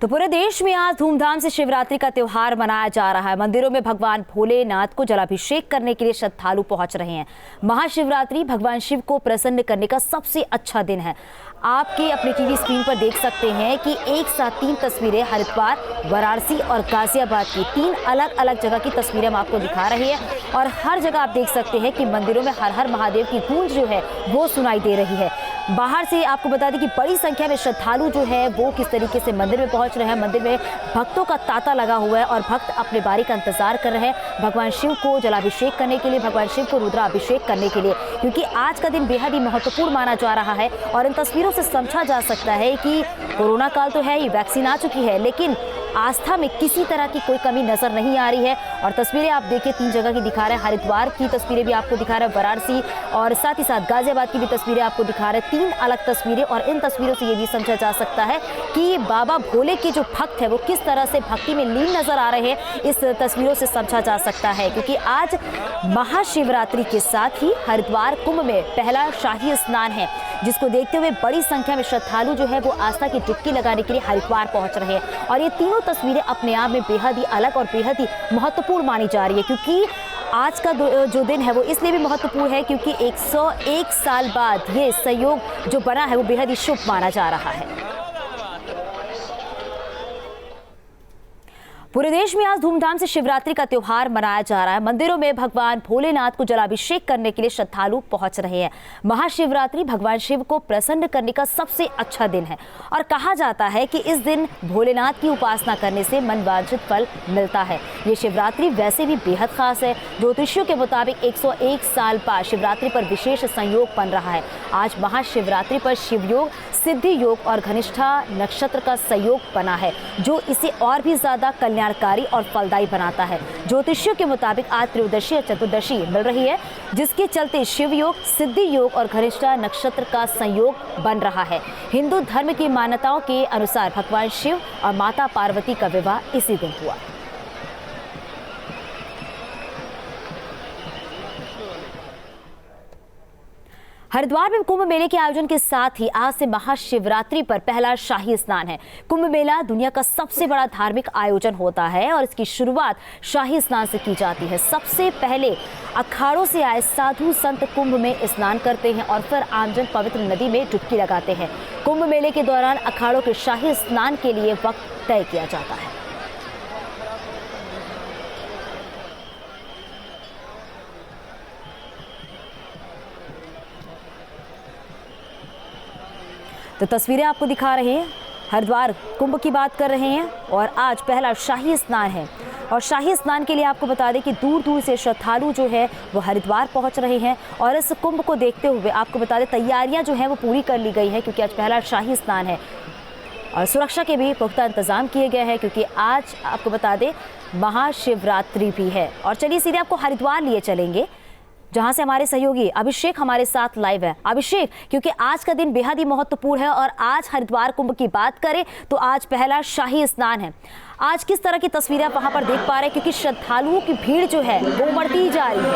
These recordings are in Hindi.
तो पूरे देश में आज धूमधाम से शिवरात्रि का त्योहार मनाया जा रहा है। मंदिरों में भगवान भोलेनाथ को जलाभिषेक करने के लिए श्रद्धालु पहुंच रहे हैं। महाशिवरात्रि भगवान शिव को प्रसन्न करने का सबसे अच्छा दिन है। आपके अपने टीवी स्क्रीन पर देख सकते हैं कि एक साथ 3 तस्वीरें हरिद्वार, वाराणसी और गाजियाबाद की 3 अलग अलग जगह की तस्वीरें हम आपको दिखा रहे हैं। और हर जगह आप देख सकते हैं कि मंदिरों में हर हर महादेव की गूंज जो है वो सुनाई दे रही है। बाहर से आपको बता दें कि बड़ी संख्या में श्रद्धालु जो है वो किस तरीके से मंदिर में पहुंच रहे हैं। मंदिर में भक्तों का तांता लगा हुआ है और भक्त अपने बारी का इंतजार कर रहे हैं भगवान शिव को जलाभिषेक करने के लिए, भगवान शिव को रुद्राभिषेक करने के लिए, क्योंकि आज का दिन बेहद ही महत्वपूर्ण माना जा रहा है। और इन तस्वीरों से समझा जा सकता है कि कोरोना काल तो है, ये वैक्सीन आ चुकी है, लेकिन आस्था में किसी तरह की कोई कमी नजर नहीं आ रही है। और तस्वीरें आप देखिए 3 जगह की दिखा रहे हैं। हरिद्वार की तस्वीरें भी आपको दिखा रहे हैं, वाराणसी और साथ ही साथ गाजियाबाद की भी तस्वीरें आपको दिखा रहे हैं। 3 अलग तस्वीरें, और इन तस्वीरों से ये भी समझा जा सकता है कि बाबा भोले के जो भक्त है वो किस तरह से भक्ति में लीन नजर आ रहे हैं। इस तस्वीरों से समझा जा सकता है, क्योंकि आज महाशिवरात्रि के साथ ही हरिद्वार कुंभ में पहला शाही स्नान है, जिसको देखते हुए बड़ी संख्या में श्रद्धालु जो है वो आस्था की डुबकी लगाने के लिए हरिद्वार पहुंच रहे हैं। और ये तीनों तस्वीरें अपने आप में बेहद ही अलग और बेहद ही महत्वपूर्ण मानी जा रही है, क्योंकि आज का जो दिन है वो इसलिए भी महत्वपूर्ण है क्योंकि 101 साल बाद ये संयोग जो बना है वो बेहद ही शुभ माना जा रहा है। पूरे देश में आज धूमधाम से शिवरात्रि का त्योहार मनाया जा रहा है। मंदिरों में भगवान भोलेनाथ को जलाभिषेक करने के लिए श्रद्धालु पहुंच रहे हैं। महाशिवरात्रि भगवान शिव को प्रसन्न करने का सबसे अच्छा दिन है और कहा जाता है कि इस दिन भोलेनाथ की उपासना करने से मनवांछित फल मिलता है। ये शिवरात्रि वैसे भी बेहद खास है। ज्योतिषियों के मुताबिक 101 साल बाद शिवरात्रि पर विशेष संयोग बन रहा है। आज महाशिवरात्रि पर शिवयोग, सिद्धि योग और घनिष्ठा नक्षत्र का संयोग बना है, जो इसे और भी ज्यादा कल्याणकारी और फलदायी बनाता है। ज्योतिषियों के मुताबिक आज त्रयोदशी और चतुर्दशी मिल रही है, जिसके चलते शिव योग, सिद्धि योग और घनिष्ठा नक्षत्र का संयोग बन रहा है। हिंदू धर्म की मान्यताओं के अनुसार भगवान शिव और माता पार्वती का विवाह इसी दिन हुआ। हरिद्वार में कुंभ मेले के आयोजन के साथ ही आज से महाशिवरात्रि पर पहला शाही स्नान है। कुंभ मेला दुनिया का सबसे बड़ा धार्मिक आयोजन होता है और इसकी शुरुआत शाही स्नान से की जाती है। सबसे पहले अखाड़ों से आए साधु संत कुंभ में स्नान करते हैं और फिर आमजन पवित्र नदी में डुबकी लगाते हैं। कुंभ मेले के दौरान अखाड़ों के शाही स्नान के लिए वक्त तय किया जाता है। तो तस्वीरें आपको दिखा रहे हैं, हरिद्वार कुंभ की बात कर रहे हैं और आज पहला शाही स्नान है। और शाही स्नान के लिए आपको बता दें कि दूर दूर से श्रद्धालु जो है वो हरिद्वार पहुंच रहे हैं। और इस कुंभ को देखते हुए आपको बता दें तैयारियां जो हैं वो पूरी कर ली गई हैं, क्योंकि आज पहला शाही स्नान है और सुरक्षा के भी पुख्ता इंतजाम किए गए हैं, क्योंकि आज आपको बता दें महाशिवरात्रि भी है। और चलिए सीधे आपको हरिद्वार लिए चलेंगे, जहां से हमारे सहयोगी अभिषेक हमारे साथ लाइव है। अभिषेक, क्योंकि आज का दिन बेहद ही महत्वपूर्ण है और आज हरिद्वार कुंभ की बात करें तो आज पहला शाही स्नान है। आज किस तरह की तस्वीरें आप वहां पर देख पा रहे हैं, क्योंकि श्रद्धालुओं की भीड़ जो है वो बढ़ती जा रही है।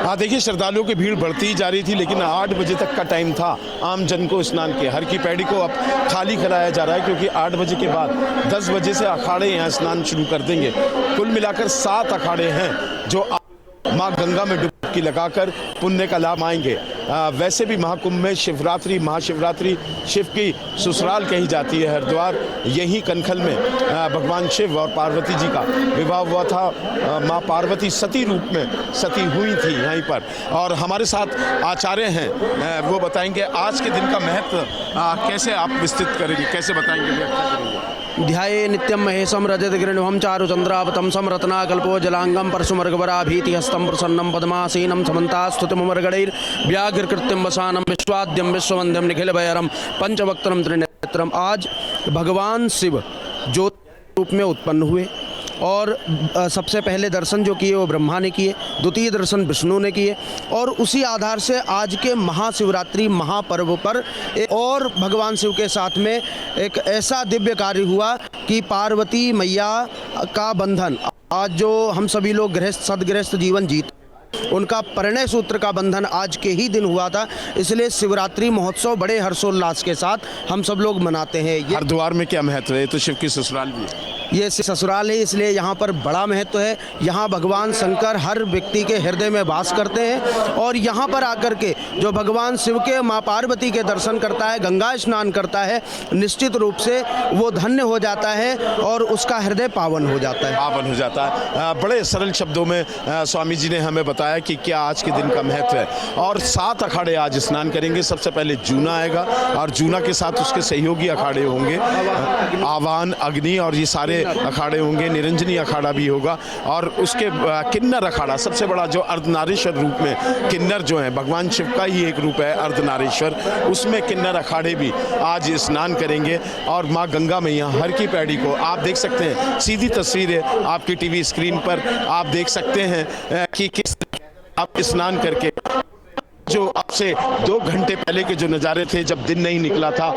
हाँ देखिए, श्रद्धालुओं की भीड़ बढ़ती जा रही थी, लेकिन 8 बजे तक का टाइम था आम जन को स्नान के। हर की पैड़ी को अब खाली कराया जा रहा है, क्योंकि 8 बजे के बाद 10 बजे से अखाड़े यहाँ स्नान शुरू कर देंगे। कुल मिलाकर 7 अखाड़े हैं जो माँ गंगा में डुबकी लगाकर पुण्य का लाभ आएंगे। वैसे भी महाकुंभ में शिवरात्रि, महाशिवरात्रि शिव की ससुराल कही जाती है। हरिद्वार, यही कनखल में भगवान शिव और पार्वती जी का विवाह हुआ था। माँ पार्वती सती रूप में सती हुई थी यहीं पर। और हमारे साथ आचार्य हैं, वो बताएंगे आज के दिन का महत्व कैसे आप विस्तृत करेंगे, कैसे बताएंगे। ध्याये नित्यं महेशं रजतगिरिनिभं चारुचन्द्रावतंसं रत्नाकल्पो जलांगं परशुमर्गवराभीतिहस्तं प्रसन्नं पद्मासीनं समन्तास्तुतिमर्गणैर्व्याघ्रकृत्यं वसानं विश्वाद्यं विश्ववन्द्यं निखिलभैरं पंचवक्त्रं त्रिनेत्रम्। आज भगवान शिव ज्योति रूप में उत्पन्न हुए और सबसे पहले दर्शन जो किए वो ब्रह्मा ने किए, द्वितीय दर्शन विष्णु ने किए। और उसी आधार से आज के महाशिवरात्रि महापर्व पर और भगवान शिव के साथ में एक ऐसा दिव्य कार्य हुआ कि पार्वती मैया का बंधन, आज जो हम सभी लोग सदगृहस्थ जीवन जीते उनका परिणय सूत्र का बंधन आज के ही दिन हुआ था। इसलिए शिवरात्रि महोत्सव बड़े हर्षोल्लास के साथ हम सब लोग मनाते हैं। हरिद्वार में क्या महत्व है? तो शिव की ससुराल भी है। ये ससुराल है, इसलिए यहाँ पर बड़ा महत्व है। यहाँ भगवान शंकर हर व्यक्ति के हृदय में वास करते हैं और यहाँ पर आकर के जो भगवान शिव के माँ पार्वती के दर्शन करता है, गंगा स्नान करता है, निश्चित रूप से वो धन्य हो जाता है और उसका हृदय पावन हो जाता है। पावन हो जाता है। बड़े सरल शब्दों में स्वामी जी ने हमें बताया कि क्या आज के दिन का महत्व है। और 7 अखाड़े आज स्नान करेंगे। सबसे पहले जूना आएगा और जूना के साथ उसके सहयोगी अखाड़े होंगे, आवाहन, अग्नि और ये सारे अखाड़े होंगे। निरंजनी अखाड़ा भी होगा और उसके किन्नर अखाड़ा, सबसे बड़ा जो अर्धनारीश्वर रूप में किन्नर जो है, भगवान शिव का ही एक रूप है अर्धनारीश्वर, उसमें किन्नर अखाड़े भी आज स्नान करेंगे। और माँ गंगा मैया हर की पैड़ी को आप देख सकते हैं, सीधी तस्वीर है आपकी टीवी स्क्रीन पर, आप देख सकते हैं कि किस आप स्नान करके जो अब से 2 घंटे पहले के जो नज़ारे थे जब दिन नहीं निकला था,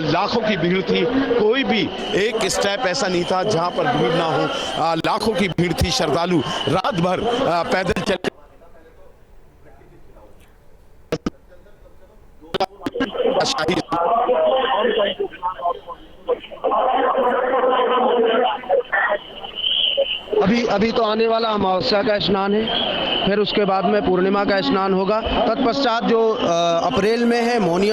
लाखों की भीड़ थी। कोई भी एक स्टेप ऐसा नहीं था जहां पर भीड़ ना हो। लाखों की भीड़ थी। श्रद्धालु रात भर पैदल चल अभी तो आने वाला अमावस्या का स्नान है, फिर उसके बाद में पूर्णिमा का स्नान होगा। तत्पश्चात जो अप्रैल में है मौनी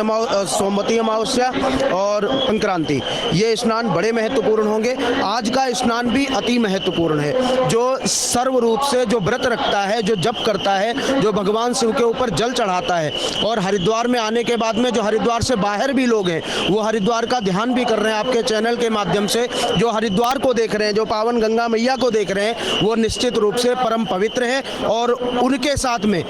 सोमवती अमावस्या और संक्रांति, ये स्नान बड़े महत्वपूर्ण होंगे। आज का स्नान भी अति महत्वपूर्ण है। जो सर्व रूप से जो व्रत रखता है, जो जप करता है, जो भगवान शिव के ऊपर जल चढ़ाता है, और हरिद्वार में आने के बाद में जो हरिद्वार से बाहर भी लोग हैं वो हरिद्वार का ध्यान भी कर रहे हैं आपके चैनल के माध्यम से, जो हरिद्वार को देख रहे हैं, जो पावन गंगा मैया को देख रहे हैं, वो निश्चित रूप से परम पवित्र है। और उनके साथ में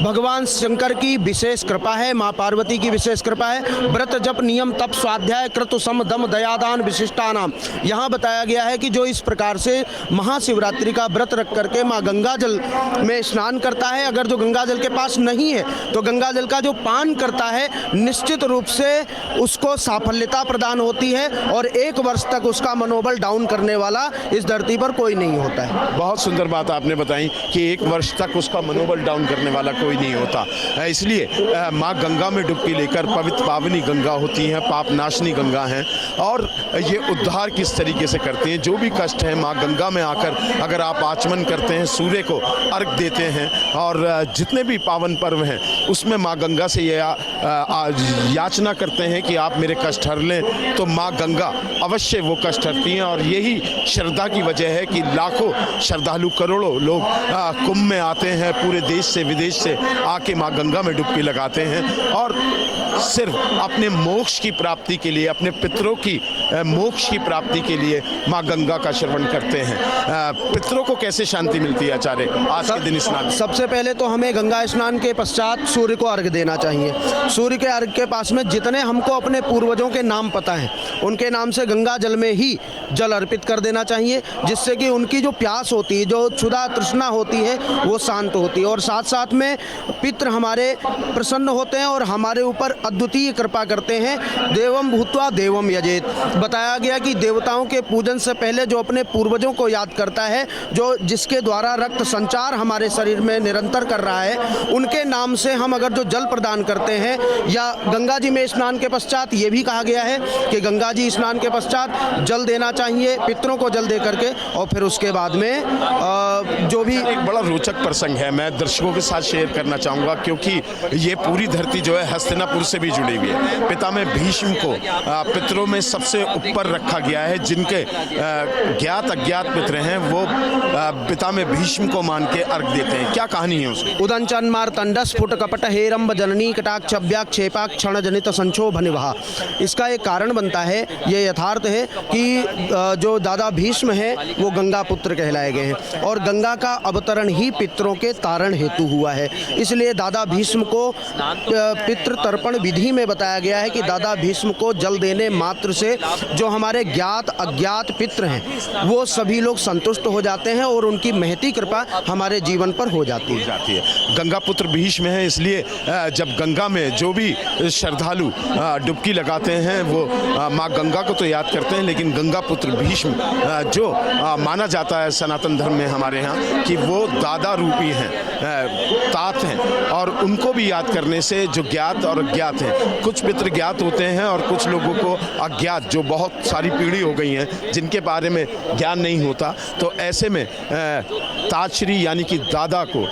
भगवान शंकर की विशेष कृपा है, माँ पार्वती की विशेष कृपा है। व्रत जप नियम तप स्वाध्याय क्रतु सम दम दयादान विशिष्टानाम, यहाँ बताया गया है कि जो इस प्रकार से महाशिवरात्रि का व्रत रख करके माँ गंगा जल में स्नान करता है, अगर जो गंगा जल के पास नहीं है तो गंगा जल का जो पान करता है, निश्चित रूप से उसको साफल्यता प्रदान होती है और 1 वर्ष तक उसका मनोबल डाउन करने वाला इस धरती पर कोई नहीं होता है। बहुत सुंदर बात आपने बताई कि 1 वर्ष तक उसका मनोबल डाउन करने वाला कोई नहीं होता। इसलिए माँ गंगा में डुबकी लेकर, पवित्र पावनी गंगा होती है, पाप नाशनी गंगा हैं और ये उद्धार किस तरीके से करती हैं। जो भी कष्ट है माँ गंगा में आकर अगर आप आचमन करते हैं, सूर्य को अर्घ देते हैं और जितने भी पावन पर्व हैं उसमें माँ गंगा से ये याचना करते हैं कि आप मेरे कष्ट हर लें, तो माँ गंगा अवश्य वो कष्ट हरती हैं। और यही श्रद्धा की वजह है कि लाखों श्रद्धालु, करोड़ों लोग कुंभ में आते हैं, पूरे देश से विदेश से आके माँ गंगा में डुबकी लगाते हैं और सिर्फ अपने मोक्ष की प्राप्ति के लिए, अपने पितरों की मोक्ष की प्राप्ति के लिए माँ गंगा का श्रवण करते हैं। पितरों को कैसे शांति मिलती है आचार्य आज के दिन स्नान? सबसे पहले तो हमें गंगा स्नान के पश्चात सूर्य को अर्घ देना चाहिए। सूर्य के अर्घ के पास में जितने हमको अपने पूर्वजों के नाम पता है उनके नाम से गंगा जल में ही जल अर्पित कर देना चाहिए, जिससे कि उनकी जो प्यास होती है, जो क्षुधा तृष्णा होती है, वो शांत होती है। और साथ साथ में पितृ हमारे प्रसन्न होते हैं और हमारे ऊपर अद्वितीय कृपा करते हैं। देवम भूत्वा देवम यजेत, बताया गया कि देवताओं के पूजन से पहले जो अपने पूर्वजों को याद करता है, जो जिसके द्वारा रक्त संचार हमारे शरीर में निरंतर कर रहा है, उनके नाम से हम अगर जो जल प्रदान करते हैं, या गंगा जी में स्नान के पश्चात ये भी कहा गया है कि गंगा जी स्नान के पश्चात जल देना चाहिए, पितरों को जल दे करके, और फिर उसके बाद में जो भी एक बड़ा रोचक प्रसंग है, मैं दर्शकों के साथ शेयर करना चाहूँगा, क्योंकि ये पूरी धरती जो है हस्तिनापुर से भी जुड़ी हुई है। पिता में भीष्म को पितरों में सबसे ऊपर रखा गया है। जिनके ज्ञात अज्ञात पितर हैं वो पिता में भीष्म को मान के अर्घ देते हैं। क्या कहानी है उसकी? उदंचन मार्तंड स्फुट कपट हेरंब जननी कटाक्षव्याक्षेपा क्षण जनित संक्षोभनिवहा। इसका एक कारण बनता है, ये यथार्थ है कि जो दादा भीष्म है वो गंगा पुत्र कहलाए गए हैं और गंगा का अवतरण ही पितरों के तारण हेतु हुआ है। इसलिए इसलिए दादा भीष्म को पितृ तर्पण विधि में बताया गया है कि दादा भीष्म को जल देने मात्र से जो हमारे ज्ञात अज्ञात पितृ हैं वो सभी लोग संतुष्ट हो जाते हैं और उनकी महती कृपा हमारे जीवन पर हो जाती है। गंगा पुत्र भीष्म है, इसलिए जब गंगा में जो भी श्रद्धालु डुबकी लगाते हैं वो माँ गंगा को तो याद करते हैं, लेकिन गंगा पुत्र भीष्म जो माना जाता है सनातन धर्म में हमारे यहाँ कि वो दादा रूपी हैं, तात हैं, और उनको भी याद करने से जो ज्ञात और अज्ञात हैं, कुछ पितृ ज्ञात होते हैं और कुछ लोगों को अज्ञात, जो बहुत सारी पीढ़ी हो गई हैं जिनके बारे में ज्ञान नहीं होता, तो ऐसे में ताजश्री यानी कि दादा को,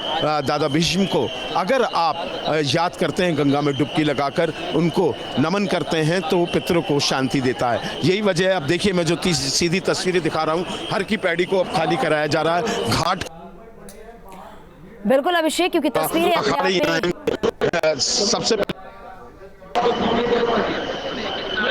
दादा भीष्म को अगर आप याद करते हैं गंगा में डुबकी लगाकर उनको नमन करते हैं तो वो पितरों को शांति देता है। यही वजह है। अब देखिए मैं जो सीधी तस्वीरें दिखा रहा हूँ, हर की पैड़ी को अब खाली कराया जा रहा है। घाट बिल्कुल अभिषेक, क्योंकि तस्वीरें सबसे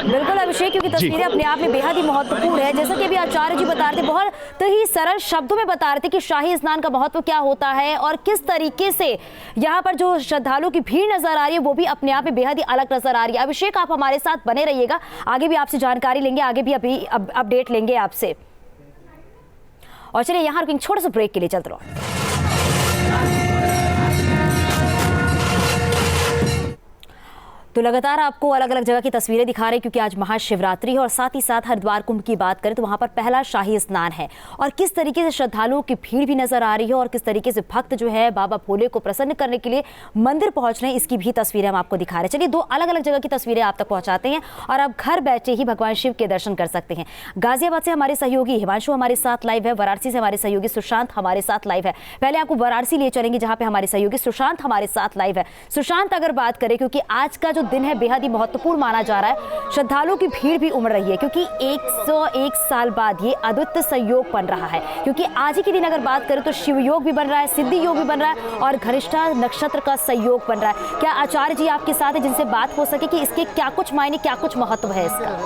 बिल्कुल अभिषेक, क्योंकि तस्वीरें अपने आप में बेहद ही महत्वपूर्ण है। जैसा कि अभी आचार्य जी बता रहे थे, बहुत ही सरल शब्दों में बता रहे थे कि शाही स्नान का महत्व क्या होता है और किस तरीके से यहाँ पर जो श्रद्धालुओं की भीड़ नजर आ रही है वो भी अपने आप में बेहद ही अलग नजर आ रही है। अभिषेक, आप हमारे साथ बने रहिएगा, आगे भी आपसे जानकारी लेंगे, आगे भी अभी अपडेट लेंगे आपसे। और चलिए यहाँ रुकेंगे, छोटा सा ब्रेक के लिए चलते रहो। तो लगातार आपको अलग अलग जगह की तस्वीरें दिखा रहे हैं क्योंकि आज महाशिवरात्रि है और साथ ही साथ हरिद्वार कुंभ की बात करें तो वहां पर पहला शाही स्नान है और किस तरीके से श्रद्धालुओं की भीड़ भी नजर आ रही है और किस तरीके से भक्त जो है बाबा भोले को प्रसन्न करने के लिए मंदिर पहुंच रहे हैं, इसकी भी तस्वीरें हम आपको दिखा रहे हैं। चलिए, दो अलग अलग जगह की तस्वीरें आप तक पहुंचाते हैं और आप घर बैठे ही भगवान शिव के दर्शन कर सकते हैं। गाजियाबाद से हमारे सहयोगी हिमांशु हमारे साथ लाइव है, वाराणसी से हमारे सहयोगी सुशांत हमारे साथ लाइव है। पहले आपको वाराणसी ले चलेंगे जहां पे हमारे सहयोगी सुशांत हमारे साथ लाइव है। सुशांत, अगर बात करें क्योंकि आज का जो दिन है बेहद ही महत्वपूर्ण माना जा रहा है, श्रद्धालुओं की भीड़ भी उमड़ रही है क्योंकि 101 साल बाद ये अद्वितीय संयोग बन रहा है। क्योंकि आज ही के दिन अगर बात करें तो शिव योग भी बन रहा है, सिद्धि योग भी बन रहा है और घनिष्ठा नक्षत्र का संयोग बन रहा है। क्या आचार्य जी आपके साथ है जिनसे बात हो सके कि इसके क्या कुछ मायने, क्या कुछ महत्व है इसका?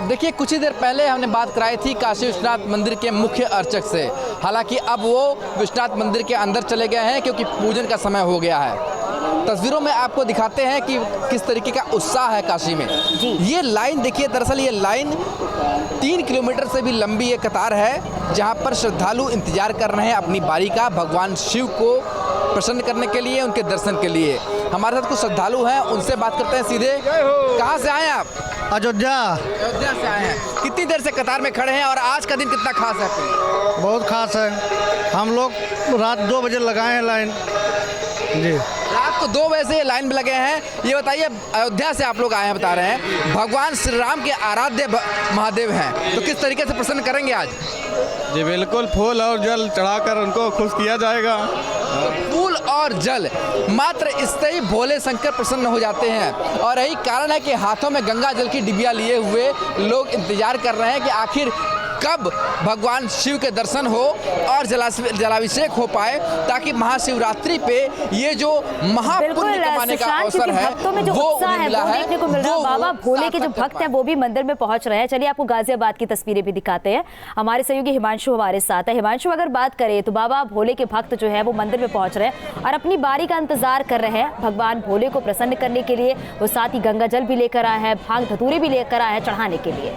देखिए, कुछ ही देर पहले हमने बात कराई थी काशी विश्वनाथ मंदिर के मुख्य अर्चक से। हालांकि अब वो विश्वनाथ मंदिर के अंदर चले गए हैं क्योंकि पूजन का समय हो गया है। तस्वीरों में आपको दिखाते हैं कि किस तरीके का उत्साह है काशी में। ये लाइन देखिए, दरअसल ये लाइन 3 किलोमीटर से भी लंबी ये कतार है जहां पर श्रद्धालु इंतजार कर रहे हैं अपनी बारी का, भगवान शिव को प्रसन्न करने के लिए, उनके दर्शन के लिए। हमारे साथ कुछ श्रद्धालु हैं, उनसे बात करते हैं सीधे। कहाँ से आए आप? अयोध्या से आए हैं। कितनी देर से कतार में खड़े हैं और आज का दिन कितना खास है? बहुत खास है। हम लोग रात 2 बजे लगाए हैं लाइन जी। रात को 2 बजे से लाइन में लगे हैं। ये बताइए, अयोध्या से आप लोग आए हैं, बता रहे हैं भगवान श्री राम के आराध्य महादेव हैं, तो किस तरीके से प्रसन्न करेंगे आज? जी बिल्कुल, फूल और जल चढ़ाकर उनको खुश किया जाएगा। फूल और जल, मात्र इससे ही भोले शंकर प्रसन्न हो जाते हैं और यही कारण है कि हाथों में गंगा जल की डिबिया लिए हुए लोग इंतजार कर रहे हैं कि आखिर कब भगवान शिव के दर्शन हो और जलाभिषेक हो पाए, ताकि महाशिवरात्रि पे ये जो महापुण्य कमाने का अवसर है भक्तों में जो उत्साह है वो देखने को मिल रहा है। बाबा भोले के जो भक्त हैं वो भी मंदिर में पहुंच रहे हैं। चलिए आपको गाजियाबाद की तस्वीरें भी दिखाते हैं। हमारे सहयोगी हिमांशु हमारे साथ है। हिमांशु, अगर बात करें तो बाबा भोले के भक्त जो है वो मंदिर में पहुंच रहे हैं और अपनी बारी का इंतजार कर रहे हैं भगवान भोले को प्रसन्न करने के लिए। वो साथ ही गंगा जल भी लेकर आया है, भांग धतूरे भी लेकर आया है चढ़ाने के लिए।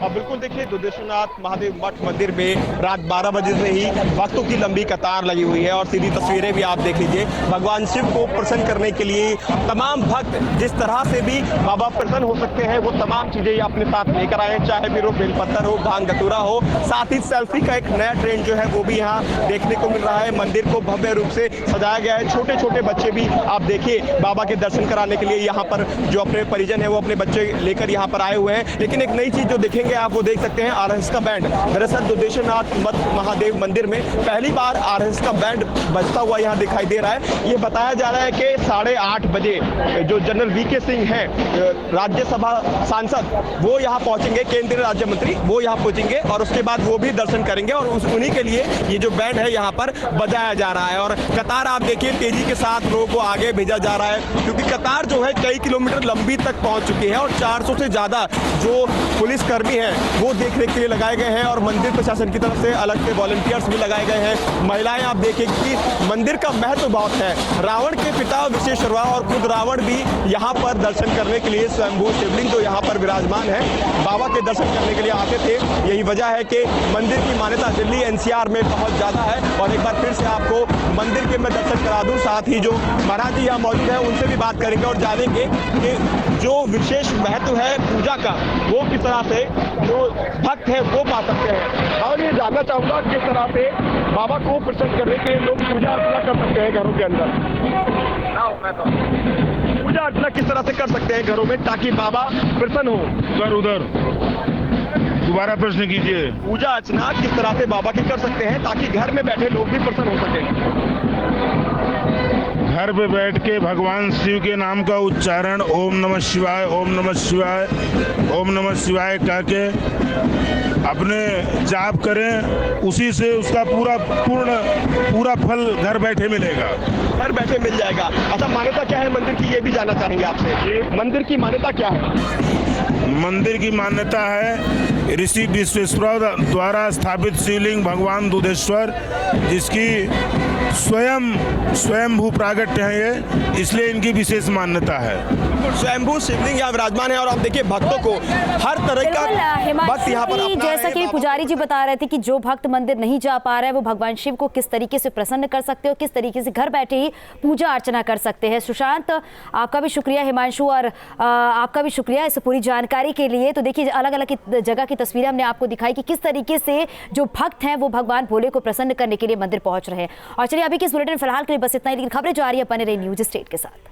बिल्कुल, देखिए दुधेश्वरनाथ महादेव मठ मंदिर में रात 12 बजे से ही भक्तों की लंबी कतार लगी हुई है और सीधी तस्वीरें भी आप देख लीजिए। भगवान शिव को प्रसन्न करने के लिए तमाम भक्त जिस तरह से भी बाबा प्रसन्न हो सकते हैं वो तमाम चीजें अपने साथ लेकर आए हैं, चाहे फिर वो बेलपत्तर हो, भांग धतूरा हो, साथ ही सेल्फी का एक नया ट्रेंड जो है वो भी यहाँ देखने को मिल रहा है। मंदिर को भव्य रूप से सजाया गया है। छोटे छोटे बच्चे भी आप देखिए बाबा के दर्शन कराने के लिए यहाँ पर जो अपने परिजन है वो अपने बच्चे लेकर यहाँ पर आए हुए हैं। लेकिन एक नई चीज जो देखेंगे आप वो देख सकते हैं, आरएस का बैंड। दरअसल दुधेश्वरनाथ मठ महादेव मंदिर में पहली बार आरएस का बैंड बजता हुआ यहाँ दिखाई दे रहा है। ये बताया जा रहा है कि 8:30 बजे जो जनरल वीके सिंह हैं, राज्यसभा सांसद, वो यहाँ पहुंचेंगे, केंद्रीय राज्य मंत्री वो यहाँ पहुंचेंगे और उसके बाद वो भी दर्शन करेंगे और उन्हीं के लिए ये जो बैंड है यहाँ पर बजाया जा रहा है। और कतार आप देखिए तेजी के साथ लोगों को आगे भेजा जा रहा है क्योंकि कतार जो है कई किलोमीटर लंबी तक पहुंच चुकी है और 400 से ज्यादा जो पुलिसकर्मी हैं वो देखने के लिए लगाए गए हैं और मंदिर प्रशासन की तरफ से अलग से वॉलंटियर्स भी लगाए गए हैं। महिलाएं आप देखें कि मंदिर का महत्व बहुत है। रावण के पिता विश्वेश्वरवा और खुद रावण भी यहाँ पर दर्शन करने के लिए स्वयंभू शिवलिंग जो यहाँ पर विराजमान है बाबा के दर्शन करने के लिए आते थे। यही वजह है कि मंदिर की मान्यता दिल्ली एनसीआर में बहुत ज़्यादा है। और एक बार फिर से आपको मंदिर के मैं दर्शन करा दूँ, साथ ही जो महाराज जी यहाँ मौजूद है उनसे भी बात करेंगे और जानेंगे कि जो विशेष महत्व है पूजा का वो किस तरह से जो भक्त है वो पा सकते हैं। और ये जानना चाहूँगा किस तरह से बाबा को प्रसन्न करने के लिए लोग पूजा अर्चना कर सकते हैं घरों के अंदर। पूजा अर्चना किस तरह से कर सकते हैं घरों में ताकि बाबा प्रसन्न हो। उधर दोबारा प्रश्न कीजिए। पूजा अर्चना किस तरह से बाबा की कर सकते हैं ताकि घर में बैठे लोग भी प्रसन्न हो सकें। घर पे बैठ के भगवान शिव के नाम का उच्चारण ओम नमः शिवाय ओम नमः शिवाय ओम नमः शिवाय कह के अपने जाप करें, उसी से उसका पूरा फल घर बैठे मिलेगा। घर बैठे मिल जाएगा। अच्छा, मान्यता क्या है मंदिर की, ये भी जानना चाहेंगे आपसे। मंदिर की मान्यता क्या है? मंदिर की मान्यता है ऋषि विश्वेश्वर द्वारा स्थापित शिवलिंग भगवान दुधेश्वर, जिसकी स्वयंभू प्रागट्य है ये, इसलिए इनकी विशेष मान्यता है। स्वयंभू शिवलिंग यहाँ विराजमान है और आप देखिए भक्तों को हर तरह का भक्त यहाँ पर अपना जैसा कि पुजारी जी बता रहे थे कि जो भक्त मंदिर नहीं जा पा रहा है वो भगवान शिव को किस तरीके से प्रसन्न कर सकते हो, किस तरीके से घर बैठे ही पूजा अर्चना कर सकते हैं। सुशांत, आपका भी शुक्रिया, हिमांशु और आपका भी शुक्रिया इस पूरी जानकारी के लिए। तो देखिए अलग अलग जगह की तस्वीरें हमने आपको दिखाई कि किस तरीके से जो भक्त हैं वो भगवान भोले को प्रसन्न करने के लिए मंदिर पहुंच रहे हैं। और चलिए अभी के इस बुलेटिन फिलहाल के लिए बस इतना ही, लेकिन खबरें जारी है, बने रही न्यूज स्टेट के साथ।